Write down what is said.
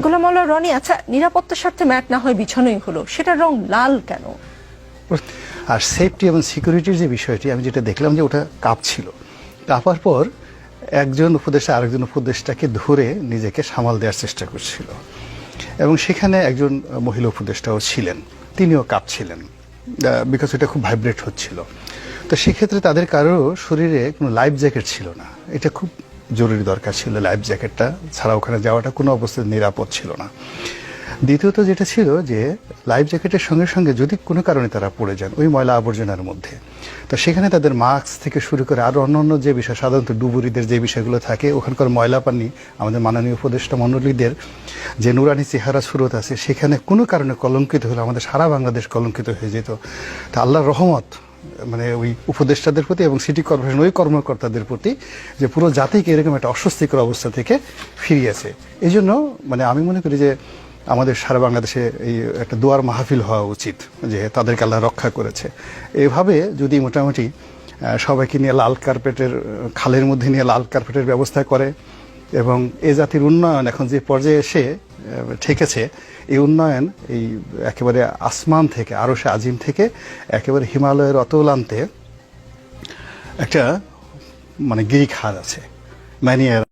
গোলাম মাওলা রনি, আচ্ছা নিরাপত্তার স্বার্থে ম্যাট না হয় বিছানোই হলো, সেটার রং লাল কেন? আর সেফটি এবং সিকিউরিটির যে বিষয়টি, আমি যেটা দেখলাম যে ওটা কাঁপছিল, কাঁপার পর একজন উপদেষ্টা আরেকজন উপদেষ্টাকে ধরে নিজেকে সামাল দেওয়ার চেষ্টা করছিল, এবং সেখানে একজন মহিলা উপদেষ্টাও ছিলেন, তিনিও কাঁপছিলেন, বিকজ এটা খুব ভাইব্রেট হচ্ছিল। তো সেক্ষেত্রে তাদের কারো শরীরে কোনো লাইফ জ্যাকেট ছিল না, এটা খুব জরুরি দরকার ছিল লাইফ জ্যাকেটটা ছাড়া ওখানে যাওয়াটা কোনো অবস্থায় নিরাপদ ছিল না। দ্বিতীয়ত যেটা ছিল যে লাইফ জ্যাকেটের সঙ্গে সঙ্গে যদি কোনো কারণে তারা পড়ে যান ওই ময়লা আবর্জনার মধ্যে, তো সেখানে তাদের মাস্ক থেকে শুরু করে আরও অন্যান্য যে বিষয়, সাধারণত ডুবুরিদের যে বিষয়গুলো থাকে, ওখানকার ময়লা পানি আমাদের মাননীয় উপদেষ্টা মণ্ডলীদের যে নুরানি চেহারা সুরত আছে, সেখানে কোনো কারণে কলঙ্কিত হলে আমাদের সারা বাংলাদেশ কলঙ্কিত হয়ে যেত। তা আল্লাহর রহমত মানে ওই উপদেষ্টাদের প্রতি এবং সিটি কর্পোরেশন ওই কর্মকর্তাদের প্রতি যে পুরো জাতিকে এরকম একটা অস্বস্তিকর অবস্থা থেকে ফিরিয়েছে। এই জন্য মানে আমি মনে করি যে আমাদের সারা বাংলাদেশে এই একটা দোয়ার মাহফিল হওয়া উচিত যে তাদেরকে আল্লাহ রক্ষা করেছে। এভাবে যদি মোটামুটি সবাইকে নিয়ে লাল কার্পেটের, খালের মধ্যে নিয়ে লাল কার্পেটের ব্যবস্থা করে, এবং এ জাতির উন্নয়ন এখন যে পর্যায়ে এসে ঠেকেছে, এই উন্নয়ন এই একেবারে আসমান থেকে, আরশে আজিম থেকে একেবারে হিমালয়ের অতলান্তে একটা মানে গিরিখাত আছে, ম্যানিয়ার